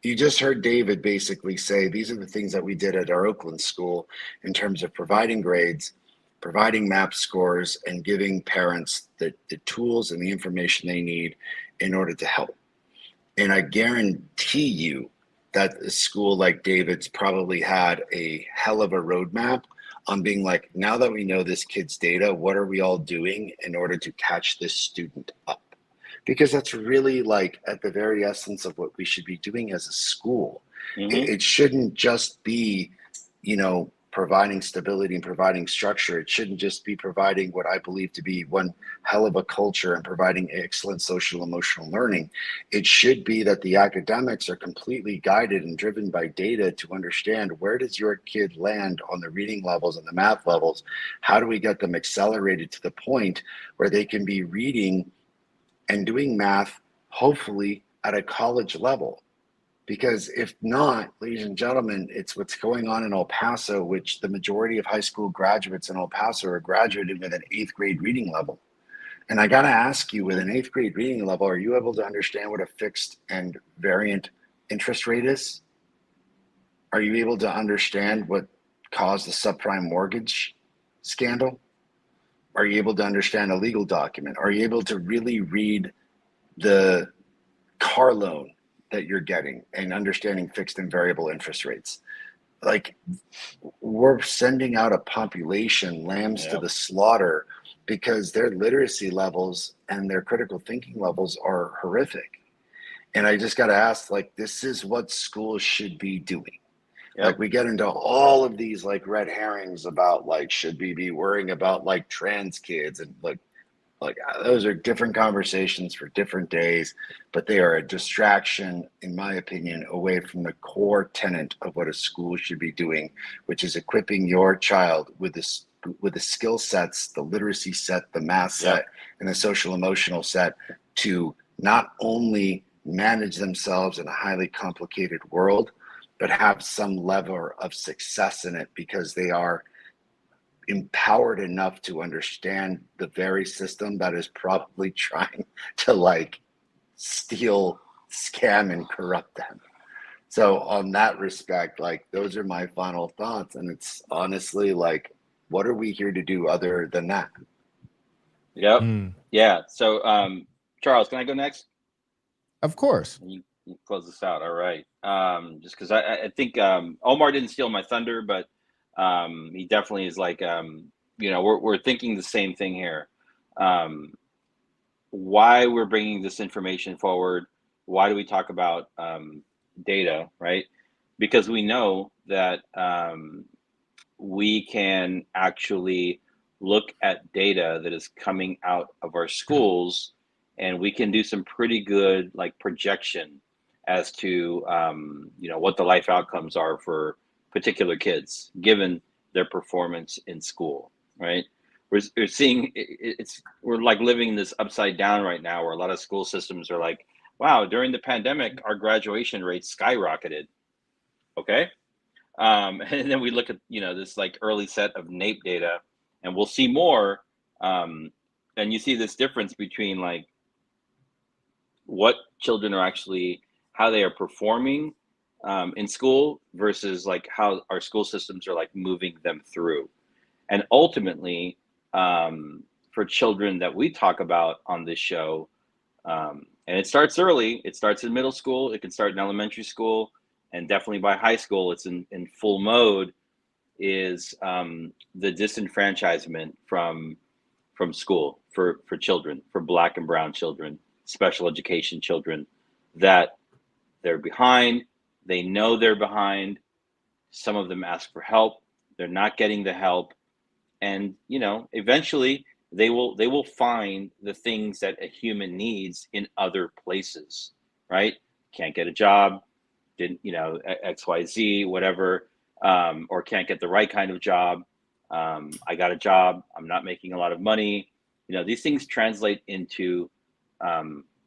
You just heard David basically say these are the things that we did at our Oakland school in terms of providing grades, providing MAP scores, and giving parents the tools and the information they need in order to help. And I guarantee you that a school like David's probably had a hell of a roadmap on being like, now that we know this kid's data, what are we all doing in order to catch this student up? Because that's really, like, at the very essence of what we should be doing as a school. It shouldn't just be, providing stability and providing structure. It shouldn't just be providing what I believe to be one hell of a culture and providing excellent social emotional learning. It should be that the academics are completely guided and driven by data to understand, where does your kid land on the reading levels and the math levels? How do we get them accelerated to the point where they can be reading and doing math, hopefully at a college level? Because if not, ladies and gentlemen, it's what's going on in El Paso, which the majority of high school graduates in El Paso are graduated with an 8th grade reading level. And I got to ask you, with an 8th grade reading level, are you able to understand what a fixed and variant interest rate is? Are you able to understand what caused the subprime mortgage scandal? Are you able to understand a legal document? Are you able to really read the car loan that you're getting and understanding fixed and variable interest rates? Like, we're sending out a population lambs to the slaughter because their literacy levels and their critical thinking levels are horrific. And I just got to ask, like, this is what schools should be doing. Like, we get into all of these, like, red herrings about, like, should we be worrying about, like, trans kids, and like those are different conversations for different days, but they are a distraction, in my opinion, away from the core tenet of what a school should be doing, which is equipping your child with the skill sets, the literacy set, the math set, and the social emotional set to not only manage themselves in a highly complicated world, but have some level of success in it, because they are empowered enough to understand the very system that is probably trying to, like, steal, scam, and corrupt them. So on that respect, like, those are my final thoughts. And it's honestly, like, what are we here to do other than that? Yeah. So, Charles, can I go next? Of course. You close this out. All right. Just because I think Omar didn't steal my thunder, but he definitely is, like, we're thinking the same thing here. Why we're bringing this information forward? Why do we talk about data, right? Because we know that we can actually look at data that is coming out of our schools, and we can do some pretty good, like, projection as to what the life outcomes are for particular kids given their performance in school, right? We're seeing we're like living this upside down right now, where a lot of school systems are like, wow, during the pandemic our graduation rates skyrocketed. Okay. And then we look at, this like early set of NAEP data, and we'll see more. And you see this difference between like what children are actually, how they are performing in school versus like how our school systems are like moving them through. And ultimately, for children that we talk about on this show, and it starts early, it starts in middle school, it can start in elementary school, and definitely by high school, it's in full mode, is the disenfranchisement from school for children, for Black and brown children, special education children, that they're behind, they know they're behind. Some of them ask for help, they're not getting the help. And, eventually they will find the things that a human needs in other places, right? Can't get a job, didn't, XYZ, whatever, or can't get the right kind of job. I got a job, I'm not making a lot of money. These things translate into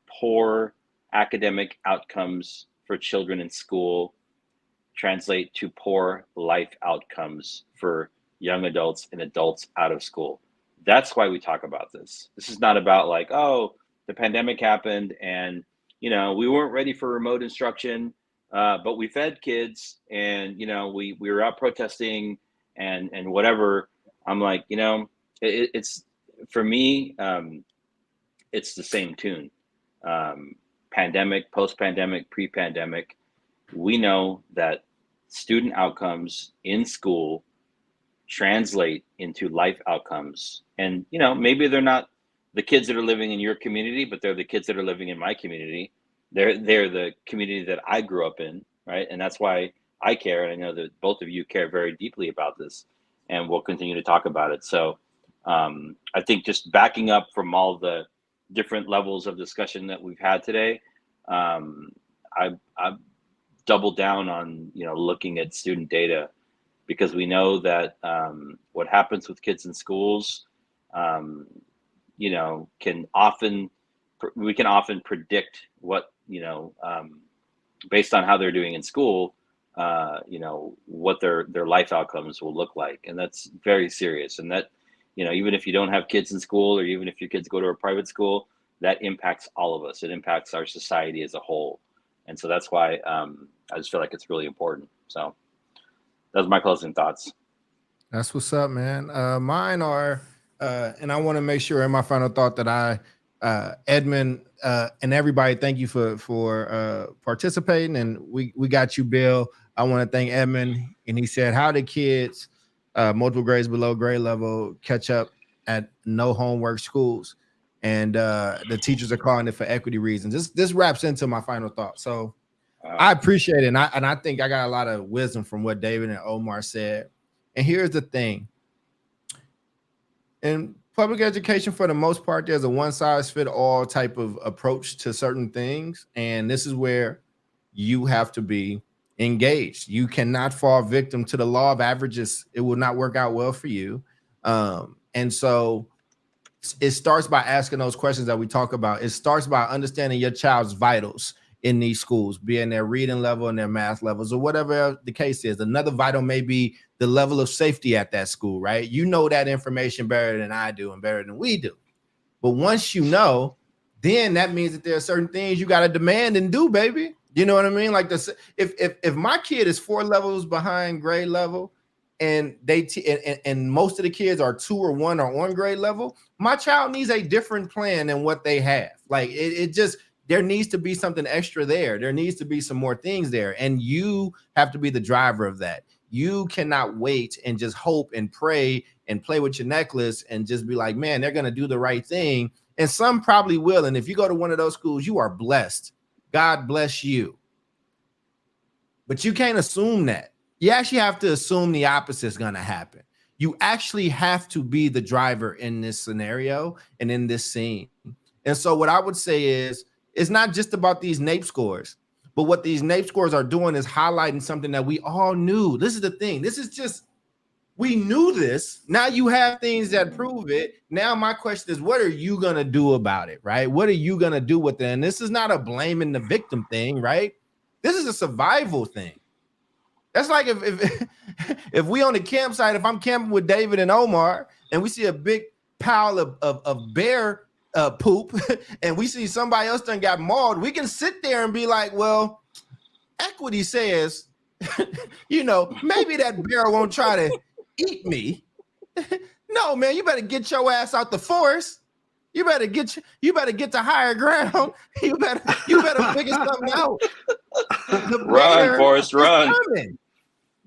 poor academic outcomes for children in school, translate to poor life outcomes for young adults and adults out of school. That's why we talk about this. This is not about like, oh, the pandemic happened and, we weren't ready for remote instruction, but we fed kids and, we were out protesting and whatever. I'm like, it's for me, it's the same tune. Pandemic, post-pandemic, pre-pandemic, we know that student outcomes in school translate into life outcomes. And, maybe they're not the kids that are living in your community, but they're the kids that are living in my community. They're the community that I grew up in, right? And that's why I care. And I know that both of you care very deeply about this, and we'll continue to talk about it. So I think just backing up from all the different levels of discussion that we've had today, I've doubled down on, looking at student data, because we know that what happens with kids in schools, we can often predict what, based on how they're doing in school, what their life outcomes will look like. And that's very serious. And that, even if you don't have kids in school, or even if your kids go to a private school, that impacts all of us. It impacts our society as a whole. And so that's why I just feel like it's really important. So that's my closing thoughts. That's what's up, man. Mine are, and I want to make sure in my final thought that Edmund and everybody, thank you for participating. And we got you, Bill. I want to thank Edmund. And he said, how did kids multiple grades below grade level catch up at no homework schools? And the teachers are calling it for equity reasons. This wraps into my final thought. So I appreciate it. And I think I got a lot of wisdom from what David and Omar said. And here's the thing. In public education, for the most part, there's a one-size-fits-all type of approach to certain things. And this is where you have to be engaged. You cannot fall victim to the law of averages. It will not work out well for you. And so it starts by asking those questions that we talk about. It starts by understanding your child's vitals in these schools, be in their reading level and their math levels, or whatever the case is. Another vital may be the level of safety at that school, right? You know that information better than I do and better than we do. But once you know, then that means that there are certain things you got to demand and do, baby. You know what I mean? Like this, if my kid is 4 levels behind grade level, and and most of the kids are 2 or 1 or on grade level, my child needs a different plan than what they have. Like it just, there needs to be something extra there. There needs to be some more things there. And you have to be the driver of that. You cannot wait and just hope and pray and play with your necklace and just be like, man, they're going to do the right thing. And some probably will. And if you go to one of those schools, you are blessed. God bless you. But you can't assume that. You actually have to assume the opposite is going to happen. You actually have to be the driver in this scenario and in this scene. And so what I would say is, it's not just about these NAEP scores, But what these NAEP scores are doing is highlighting something that we all knew. This is the thing. This is just, we knew this. Now you have things that prove it. Now my question is, what are you going to do about it, right? What are you going to do with it? And this is not a blaming the victim thing, right? This is a survival thing. That's like if we on the campsite, if I'm camping with David and Omar and we see a big pile of bear poop and we see somebody else done got mauled, we can sit there and be like, well, equity says, you know, maybe that bear won't try to eat me. No, man, you better get your ass out the forest. You better get to higher ground. You better figure something out. Run, Forrest, run. Coming.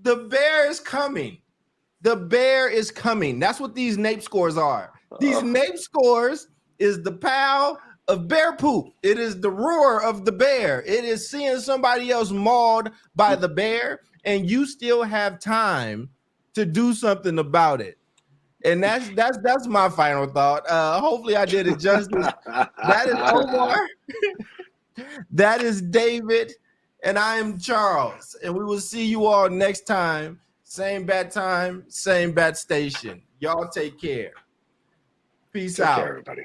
The bear is coming. The bear is coming. That's what these NAEP scores are. These NAEP scores is the pile of bear poop. It is the roar of the bear. It is seeing somebody else mauled by the bear, and you still have time to do something about it. And that's my final thought. Hopefully I did it justice. That is Omar. That is David. And I am Charles. And we will see you all next time. Same bat time, same bat station. Y'all take care. Peace out. Take care, everybody.